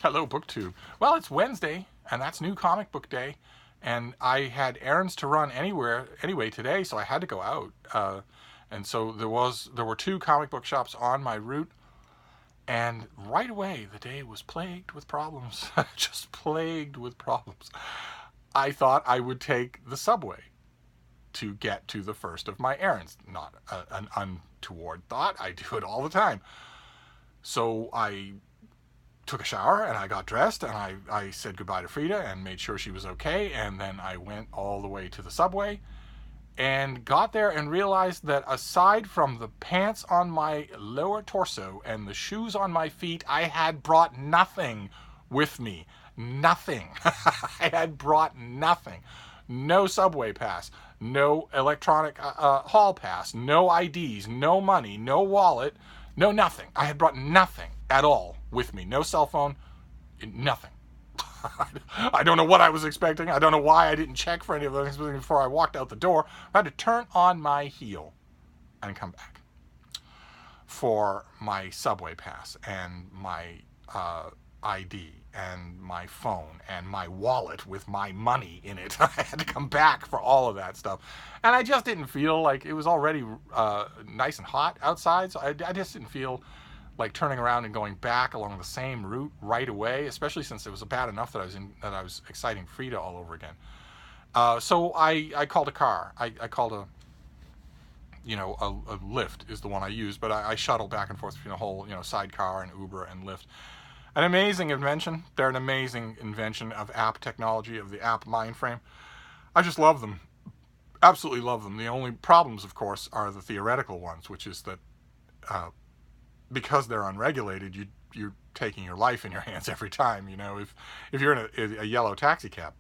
Hello, BookTube. Well, it's Wednesday, and that's New Comic Book Day, and I had errands to run anyway today, so I had to go out. And so there were two comic book shops on my route, and right away the day was plagued with problems, just plagued with problems. I thought I would take the subway to get to the first of my errands. Not an untoward thought. I do it all the time. So I took a shower and I got dressed and I said goodbye to Frida and made sure she was okay, and then I went all the way to the subway and got there and realized that aside from the pants on my lower torso and the shoes on my feet, I had brought nothing with me. Nothing. I had brought nothing. No subway pass, no electronic hall pass, no IDs, no money, no wallet, no nothing. I had brought nothing at all with me. No cell phone, nothing. I don't know what I was expecting. I don't know why I didn't check for any of those things before I walked out the door. I had to turn on my heel and come back for my subway pass and my ID and my phone and my wallet with my money in it. I had to come back for all of that stuff. And I just didn't feel like it was already nice and hot outside. So I just didn't feel like turning around and going back along the same route right away, especially since it was bad enough that I was exciting Frida all over again. So I called a car. I called a Lyft is the one I use, but I shuttle back and forth between a whole, sidecar and Uber and Lyft. An amazing invention. They're an amazing invention of app technology, of the app mindframe. I just love them. Absolutely love them. The only problems, of course, are the theoretical ones, which is that because they're unregulated, you're taking your life in your hands every time. If you're in a yellow taxi cab,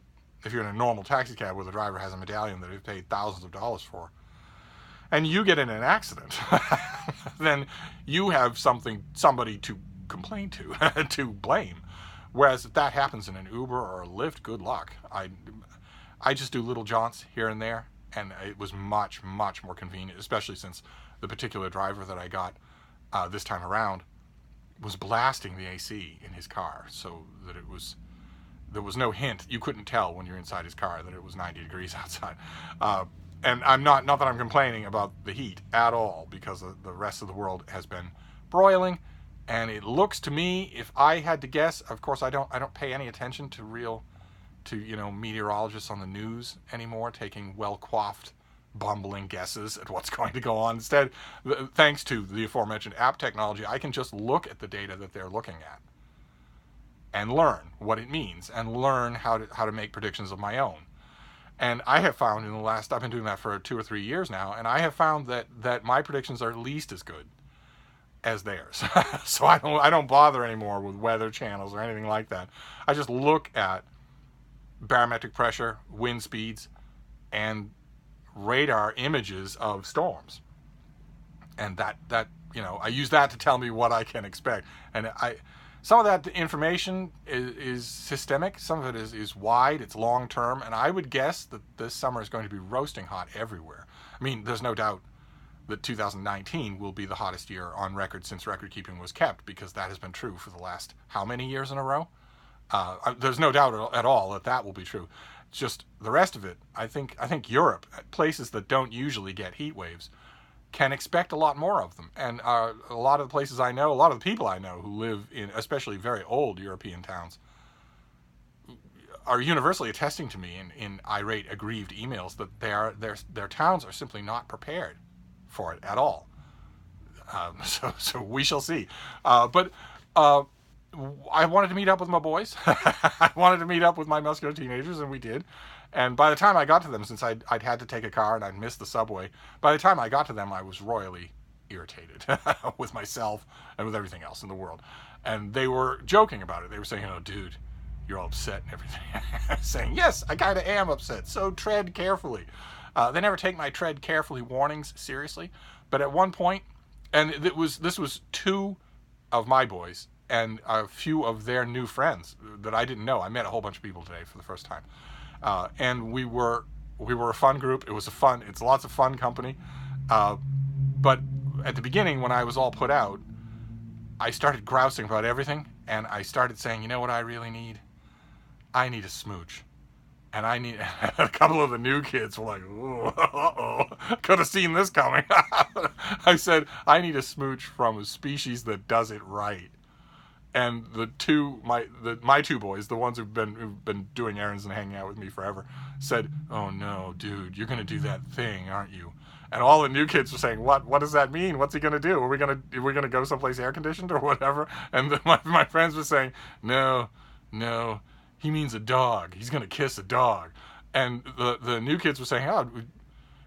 if you're in a normal taxi cab where the driver has a medallion that they've paid thousands of dollars for, and you get in an accident, then you have somebody to complain to, to blame. Whereas if that happens in an Uber or a Lyft, good luck. I just do little jaunts here and there, and it was much, much more convenient, especially since the particular driver that I got this time around was blasting the AC in his car, so that there was no hint. You couldn't tell when you're inside his car that it was 90 degrees outside. And I'm not that I'm complaining about the heat at all, because the rest of the world has been broiling. And it looks to me, if I had to guess, of course I don't pay any attention to meteorologists on the news anymore, taking well-coiffed, bumbling guesses at what's going to go on. Instead, thanks to the aforementioned app technology, I can just look at the data that they're looking at and learn what it means and learn how to make predictions of my own. And I have found I've been doing that for 2 or 3 years now, and I have found that my predictions are at least as good as theirs. So I don't bother anymore with weather channels or anything like that. I just look at barometric pressure, wind speeds, and radar images of storms, and that I use that to tell me what I can expect. And some of that information is systemic, some of it is wide, it's long term, and I would guess that this summer is going to be roasting hot everywhere. I mean, there's no doubt that 2019 will be the hottest year on record since record keeping was kept, because that has been true for the last how many years in a row? There's no doubt at all that will be true. It's just the rest of it. I think Europe, places that don't usually get heat waves, can expect a lot more of them. And a lot of the places I know, a lot of the people I know who live in especially very old European towns, are universally attesting to me in irate, aggrieved emails that their towns are simply not prepared for it at all. So we shall see. But I wanted to meet up with my boys. I wanted to meet up with my muscular teenagers, and we did. And by the time I got to them, since I'd had to take a car and I'd missed the subway, by the time I got to them, I was royally irritated with myself and with everything else in the world. And they were joking about it. They were saying, dude, you're all upset and everything. Saying, yes, I kind of am upset, so tread carefully. They never take my tread carefully warnings seriously. But at one point, and this was 2 of my boys and a few of their new friends that I didn't know. I met a whole bunch of people today for the first time. And we were a fun group. It's lots of fun company. But at the beginning, when I was all put out, I started grousing about everything, And I started saying, you know what I really need? I need a smooch. And I need a couple of the new kids were like, uh-oh, could have seen this coming. I said, I need a smooch from a species that does it right. And my two boys, the ones who've been doing errands and hanging out with me forever, said, "Oh no, dude, you're gonna do that thing, aren't you?" And all the new kids were saying, "What does that mean? What's he gonna do? Are we gonna go someplace air conditioned or whatever?" And my friends were saying, "No, no, he means a dog. He's gonna kiss a dog." And the new kids were saying, "Oh,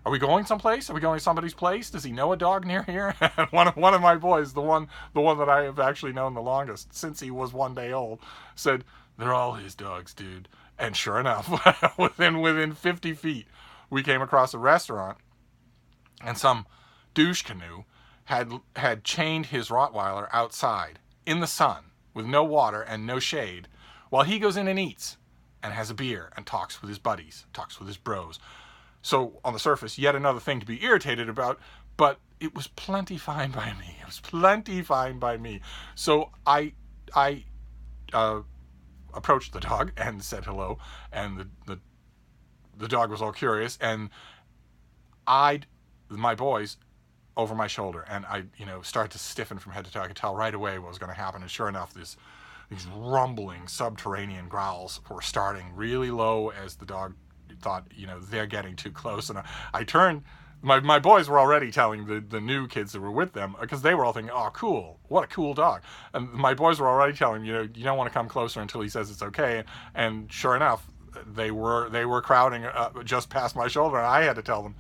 are we going someplace? Are we going to somebody's place? Does he know a dog near here?" And one of my boys, the one that I have actually known the longest since he was 1 day old, said, "They're all his dogs, dude." And sure enough, within 50 feet, we came across a restaurant, and some douche canoe had chained his Rottweiler outside in the sun with no water and no shade, while he goes in and eats and has a beer and talks with his buddies, talks with his bros. So on the surface, yet another thing to be irritated about, but it was plenty fine by me. It was plenty fine by me. So I approached the dog and said hello, and the dog was all curious, and eyed my boys over my shoulder, and I started to stiffen from head to toe. I could tell right away what was going to happen, and sure enough, these rumbling subterranean growls were starting really low as the dog thought, they're getting too close. And I turned, my boys were already telling the new kids that were with them, because they were all thinking, "Oh, cool, what a cool dog." And my boys were already telling you don't want to come closer until he says it's okay. And sure enough, they were crowding just past my shoulder, and I had to tell them,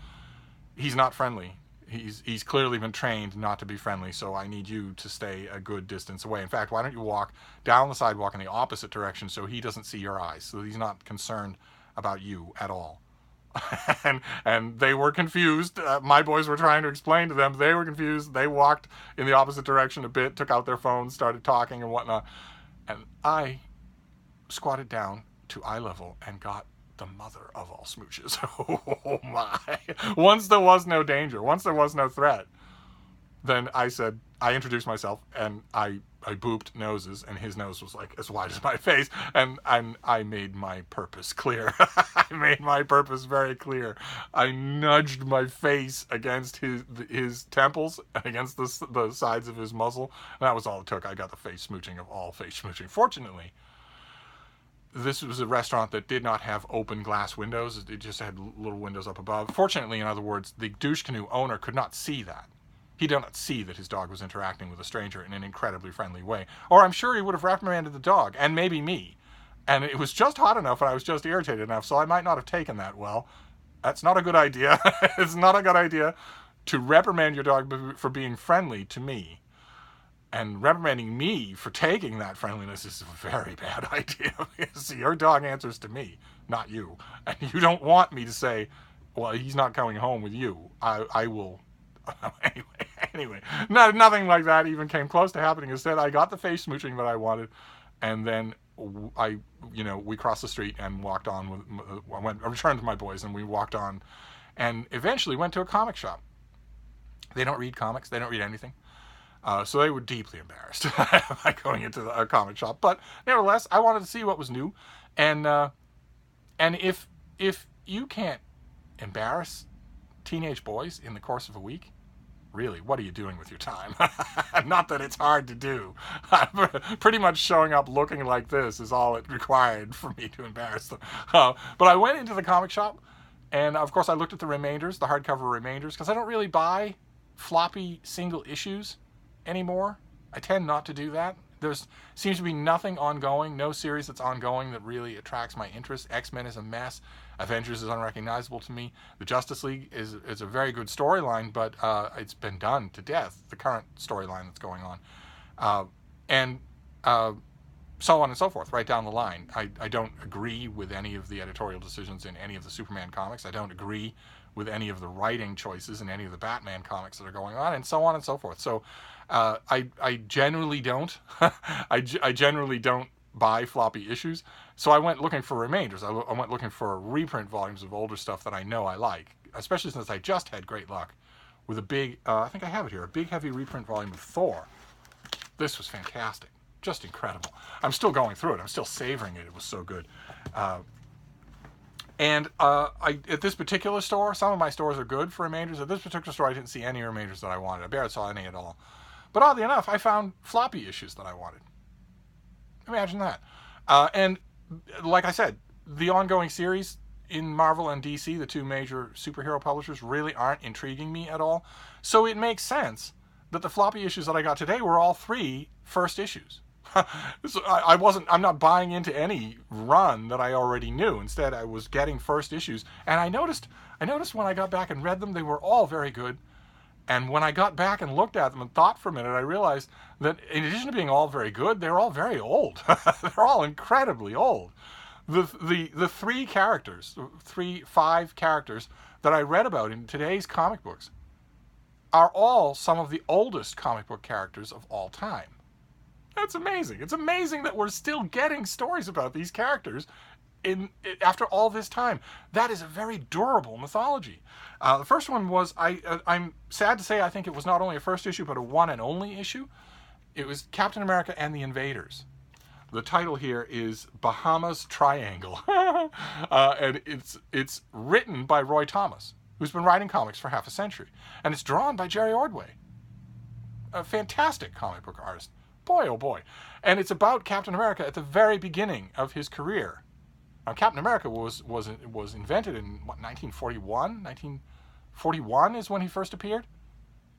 he's not friendly. He's clearly been trained not to be friendly, so I need you to stay a good distance away. In fact, why don't you walk down the sidewalk in the opposite direction so he doesn't see your eyes, so he's not concerned about you at all. and they were confused. My boys were trying to explain to them. They were confused. They walked in the opposite direction a bit, took out their phones, started talking and whatnot. And I squatted down to eye level and got the mother of all smooches. Oh my. Once there was no danger, once there was no threat, then I introduced myself, and I booped noses, and his nose was like as wide as my face, and I made my purpose clear. I made my purpose very clear. I nudged my face against his temples, against the sides of his muzzle, and that was all it took. I got the face smooching of all face smooching. Fortunately, this was a restaurant that did not have open glass windows. It just had little windows up above. Fortunately, in other words, the douche canoe owner could not see that. He did not see that his dog was interacting with a stranger in an incredibly friendly way. Or I'm sure he would have reprimanded the dog, and maybe me. And it was just hot enough, and I was just irritated enough, so I might not have taken that well. That's not a good idea. It's not a good idea to reprimand your dog for being friendly to me. And reprimanding me for taking that friendliness is a very bad idea. Because your dog answers to me, not you. And you don't want me to say, "Well, he's not coming home with you." I will... Anyway, nothing like that even came close to happening. Instead, I got the face smooching that I wanted, and then we crossed the street and walked on. I returned to my boys, and we walked on, and eventually went to a comic shop. They don't read comics. They don't read anything. So they were deeply embarrassed by going into a comic shop. But nevertheless, I wanted to see what was new, and if you can't embarrass teenage boys in the course of a week, really, what are you doing with your time? Not that it's hard to do. Pretty much showing up looking like this is all it required for me to embarrass them. But I went into the comic shop, and of course I looked at the remainders, the hardcover remainders, because I don't really buy floppy single issues anymore. I tend not to do that. There seems to be nothing ongoing, no series that's ongoing that really attracts my interest. X-Men is a mess. Avengers is unrecognizable to me. The Justice League is a very good storyline, but it's been done to death, the current storyline that's going on. And so on and so forth, right down the line. I don't agree with any of the editorial decisions in any of the Superman comics. I don't agree with any of the writing choices in any of the Batman comics that are going on, and so on and so forth. So I generally don't. I generally don't buy floppy issues. So I went looking for remainders. I went looking for reprint volumes of older stuff that I know I like, especially since I just had great luck with a big, I think I have it here, a big heavy reprint volume of Thor. This was fantastic. Just incredible. I'm still going through it. I'm still savoring it. It was so good. At this particular store, some of my stores are good for remainders. At this particular store, I didn't see any remainders that I wanted. I barely saw any at all. But oddly enough, I found floppy issues that I wanted. Imagine that. And like I said, the ongoing series in Marvel and DC, the two major superhero publishers, really aren't intriguing me at all. So it makes sense that the floppy issues that I got today were all 3 first issues. So I'm not buying into any run that I already knew. Instead, I was getting first issues, and I noticed when I got back and read them, they were all very good. And when I got back and looked at them and thought for a minute, I realized that in addition to being all very good, they're all very old. They're all incredibly old. The 5 characters that I read about in today's comic books are all some of the oldest comic book characters of all time. That's amazing. It's amazing that we're still getting stories about these characters after all this time. That is a very durable mythology. The first one was, I'm sad to say, I think it was not only a first issue, but a one and only issue. It was Captain America and the Invaders. The title here is Bahamas Triangle. And it's written by Roy Thomas, who's been writing comics for half a century. And it's drawn by Jerry Ordway, a fantastic comic book artist. Boy, oh boy. And it's about Captain America at the very beginning of his career. Now, Captain America was invented in, 1941? 1941 is when he first appeared?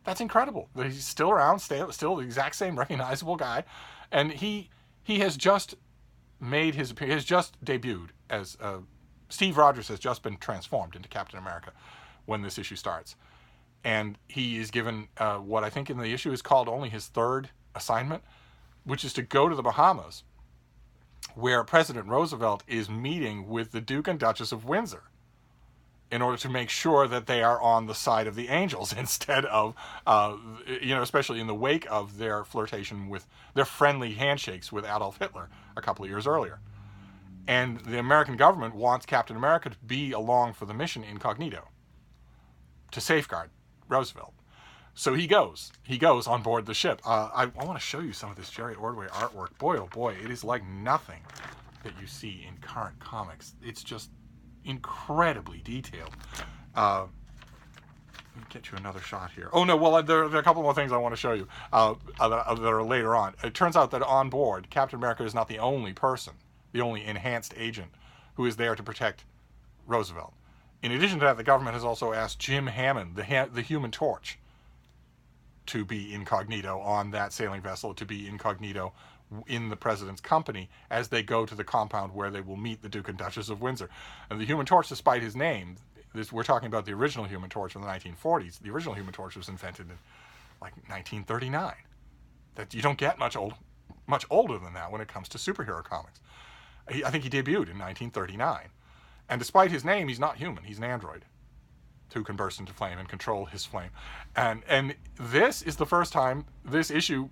That's incredible. He's still around, still the exact same recognizable guy. And he has just made his appearance, he has just debuted as, Steve Rogers has just been transformed into Captain America when this issue starts. And he is given what I think in the issue is called only his 3rd assignment, which is to go to the Bahamas, where President Roosevelt is meeting with the Duke and Duchess of Windsor in order to make sure that they are on the side of the angels instead of, especially in the wake of their flirtation with their friendly handshakes with Adolf Hitler a couple of years earlier. And the American government wants Captain America to be along for the mission incognito to safeguard Roosevelt. So he goes on board the ship. I want to show you some of this Jerry Ordway artwork. Boy, oh boy, it is like nothing that you see in current comics. It's just incredibly detailed. Let me get you another shot here. Oh no, well, there are a couple more things I want to show you that are later on. It turns out that on board, Captain America is not the only person, the only enhanced agent who is there to protect Roosevelt. In addition to that, the government has also asked Jim Hammond, the Human Torch, to be incognito on that sailing vessel, to be incognito in the president's company as they go to the compound where they will meet the Duke and Duchess of Windsor. And the Human Torch, despite his name, we're talking about the original Human Torch from the 1940s. The original Human Torch was invented in like 1939. That you don't get much older than that when it comes to superhero comics. I think he debuted in 1939. And despite his name, he's not human. He's an android who can burst into flame and control his flame. And this is the first time, this issue,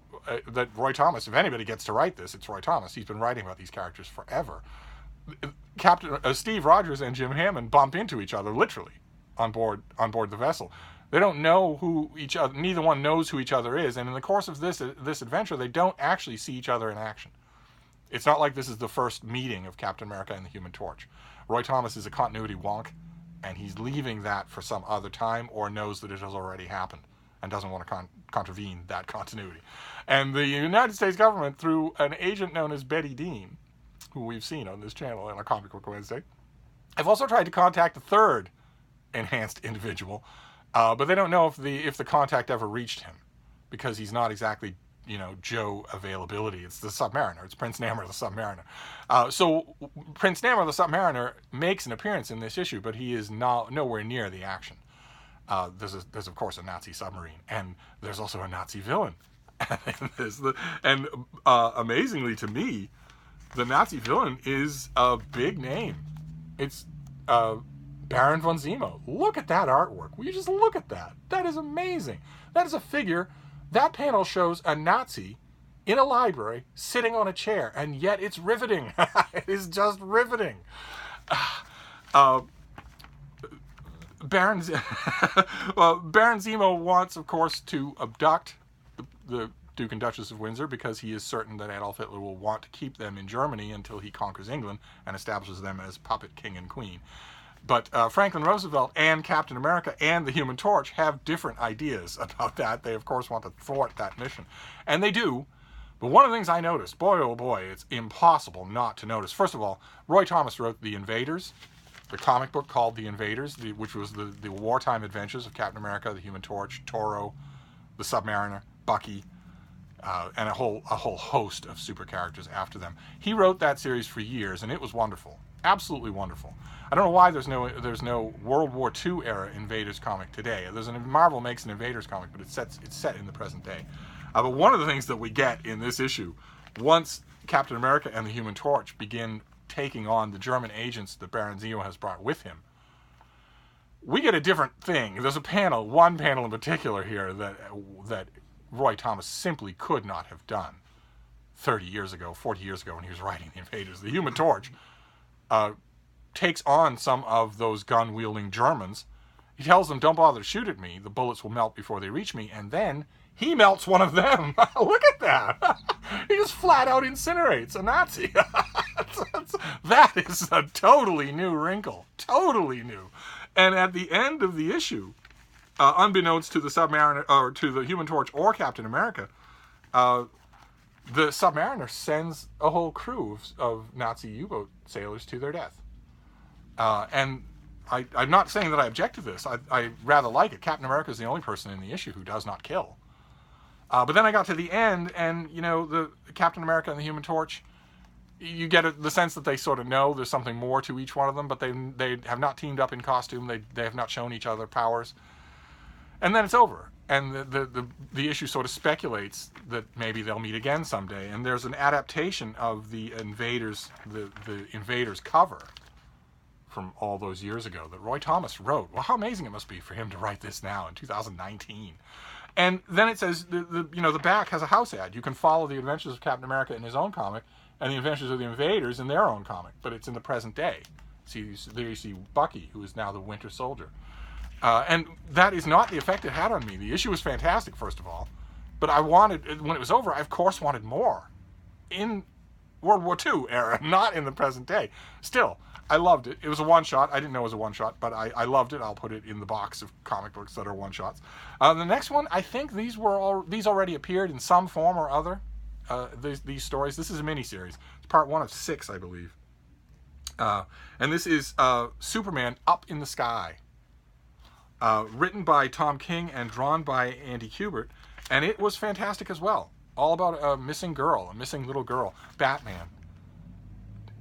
that Roy Thomas, if anybody gets to write this, it's Roy Thomas. He's been writing about these characters forever. Steve Rogers and Jim Hammond bump into each other, literally, on board the vessel. They don't know who each other, neither one knows who each other is, and in the course of this adventure, they don't actually see each other in action. It's not like this is the first meeting of Captain America and the Human Torch. Roy Thomas is a continuity wonk, and he's leaving that for some other time, or knows that it has already happened and doesn't want to contravene that continuity. And the United States government, through an agent known as Betty Dean, who we've seen on this channel on a Comic Book Wednesday, have also tried to contact a 3rd enhanced individual, but they don't know if the contact ever reached him, because he's not exactly Joe availability. It's the Submariner. It's Prince Namor the Submariner. So Prince Namor the Submariner makes an appearance in this issue, but he is nowhere near the action. There's of course a Nazi submarine, and there's also a Nazi villain. and amazingly to me, the Nazi villain is a big name. It's Baron von Zemo. Look at that artwork. Will you just look at that? That is amazing. That is a figure. That panel shows a Nazi in a library sitting on a chair, and yet it's riveting. It is just riveting. Baron Zemo wants, of course, to abduct the Duke and Duchess of Windsor because he is certain that Adolf Hitler will want to keep them in Germany until he conquers England and establishes them as puppet king and queen. But Franklin Roosevelt and Captain America and the Human Torch have different ideas about that. They, of course, want to thwart that mission. And they do. But one of the things I noticed, boy, oh boy, it's impossible not to notice. First of all, Roy Thomas wrote The Invaders, the comic book called The Invaders, which was the wartime adventures of Captain America, the Human Torch, Toro, the Submariner, Bucky, and a whole host of super characters after them. He wrote that series for years, and it was wonderful. Absolutely wonderful. I don't know why there's no World War II era Invaders comic today. Marvel makes an Invaders comic, but it's set in the present day. But one of the things that we get in this issue, once Captain America and the Human Torch begin taking on the German agents that Baron Zemo has brought with him, we get a different thing. There's one panel in particular here that Roy Thomas simply could not have done 30 years ago, 40 years ago when he was writing The Invaders. The Human Torch takes on some of those gun-wielding Germans. He tells them, don't bother to shoot at me. The bullets will melt before they reach me. And then he melts one of them. Look at that. He just flat out incinerates a Nazi. That is a totally new wrinkle. Totally new. And at the end of the issue, unbeknownst to the Submariner, or to the Human Torch or Captain America, the Submariner sends a whole crew of Nazi U-boat sailors to their death. And I'm not saying that I object to this. I rather like it. Captain America is the only person in the issue who does not kill. But then I got to the end, and, the Captain America and the Human Torch, you get the sense that they sort of know there's something more to each one of them, but they have not teamed up in costume. They have not shown each other powers. And then it's over. And the issue sort of speculates that maybe they'll meet again someday. And there's an adaptation of the Invaders cover from all those years ago that Roy Thomas wrote. Well, how amazing it must be for him to write this now in 2019. And then it says, the back has a house ad. You can follow the adventures of Captain America in his own comic and the adventures of the Invaders in their own comic, but it's in the present day. There you see Bucky, who is now the Winter Soldier. And that is not the effect it had on me. The issue was fantastic, first of all, but when it was over, I of course wanted more in World War II era, not in the present day. Still, I loved it. It was a one-shot. I didn't know it was a one-shot, but I loved it. I'll put it in the box of comic books that are one-shots. The next one, I think these already appeared in some form or other. These stories. This is a miniseries. It's part 1 of 6, I believe. And this is Superman Up in the Sky. Written by Tom King and drawn by Andy Kubert. And it was fantastic as well. All about a missing little girl. Batman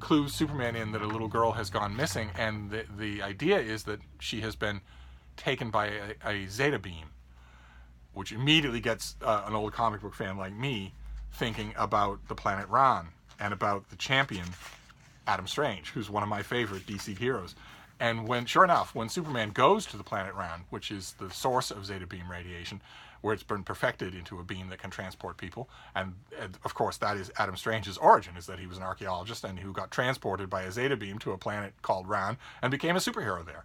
clues Superman in that a little girl has gone missing, and the idea is that she has been taken by a Zeta beam, which immediately gets an old comic book fan like me thinking about the planet Ran and about the champion Adam Strange, who's one of my favorite DC heroes. And sure enough, when Superman goes to the planet Ran, which is the source of Zeta beam radiation, where it's been perfected into a beam that can transport people, and of course that is Adam Strange's origin, is that he was an archaeologist and who got transported by a Zeta beam to a planet called Ran and became a superhero there.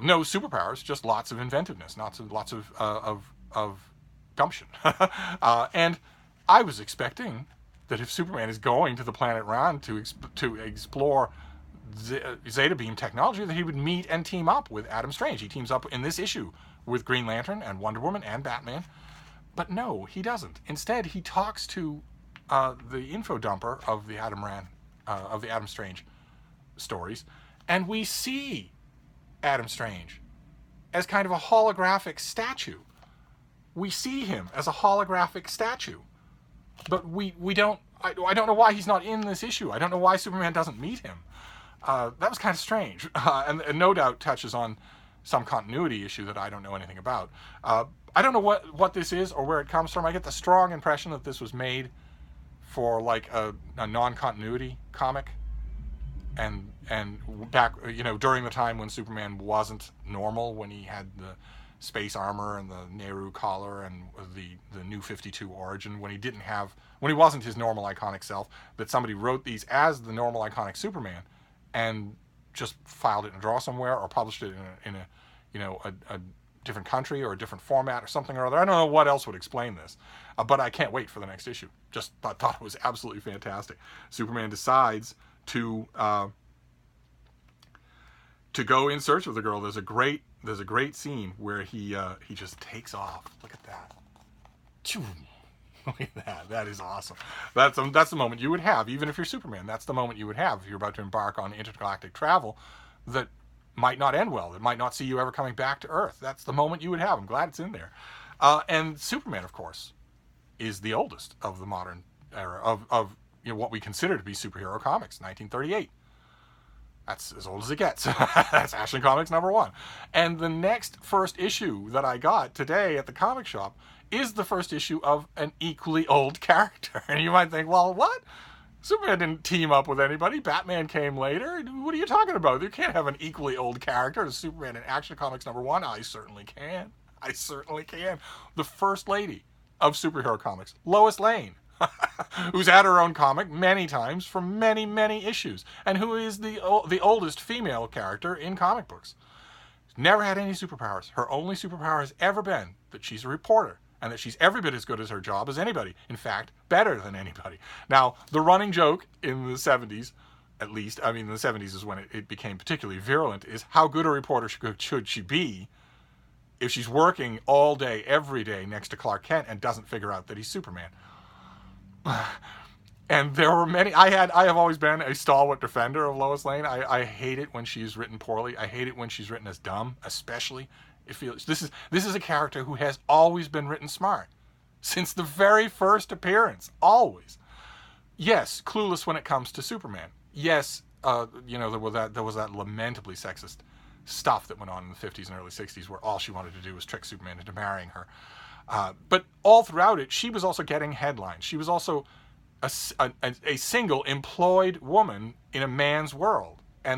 No superpowers, just lots of inventiveness, lots of gumption. And I was expecting that if Superman is going to the planet Ran to explore Zeta beam technology, that he would meet and team up with Adam Strange. He teams up in this issue with Green Lantern and Wonder Woman and Batman. But no, he doesn't. Instead, he talks to the info dumper of the Adam Strange stories, and we see Adam Strange as kind of a holographic statue. We see him as a holographic statue. But we don't... I don't know why he's not in this issue. I don't know why Superman doesn't meet him. That was kind of strange, and no doubt touches on some continuity issue that I don't know anything about. I don't know what this is or where it comes from. I get the strong impression that this was made for like a non-continuity comic, and back during the time when Superman wasn't normal, when he had the space armor and the Nehru collar and the New 52 origin, when he wasn't his normal iconic self, that somebody wrote these as the normal iconic Superman and just filed it in a drawer somewhere or published it in a different country or a different format or something or other. I don't know what else would explain this, but I can't wait for the next issue. Just thought it was absolutely fantastic. Superman decides to go in search of the girl. There's a great scene where he just takes off. Look at that. Look at that. That is awesome. That's the moment you would have, even if you're Superman. That's the moment you would have if you're about to embark on intergalactic travel that might not end well. That might not see you ever coming back to Earth. That's the moment you would have. I'm glad it's in there. And Superman, of course, is the oldest of the modern era of what we consider to be superhero comics, 1938. That's as old as it gets. That's Action Comics #1. And the next first issue that I got today at the comic shop is the first issue of an equally old character. And you might think, well, what? Superman didn't team up with anybody. Batman came later. What are you talking about? You can't have an equally old character as Superman in Action Comics #1. I certainly can. I certainly can. The first lady of superhero comics, Lois Lane, who's had her own comic many times for many, many issues, and who is the oldest female character in comic books. Never had any superpowers. Her only superpower has ever been that she's a reporter, and that she's every bit as good as her job as anybody. In fact, better than anybody. Now, the running joke in the 70s, at least, I mean, the 70s is when it became particularly virulent, is how good a reporter should she be if she's working all day, every day next to Clark Kent and doesn't figure out that he's Superman. And there were many. I have always been a stalwart defender of Lois Lane. I hate it when she's written poorly. I hate it when she's written as dumb, especially. It feels this is a character who has always been written smart since the very first appearance. Always. Yes, clueless when it comes to Superman. Yes, there was that lamentably sexist stuff that went on in the 50s and early 60s where all she wanted to do was trick Superman into marrying her. But all throughout it, she was also getting headlines. She was also a single employed woman in a man's world. And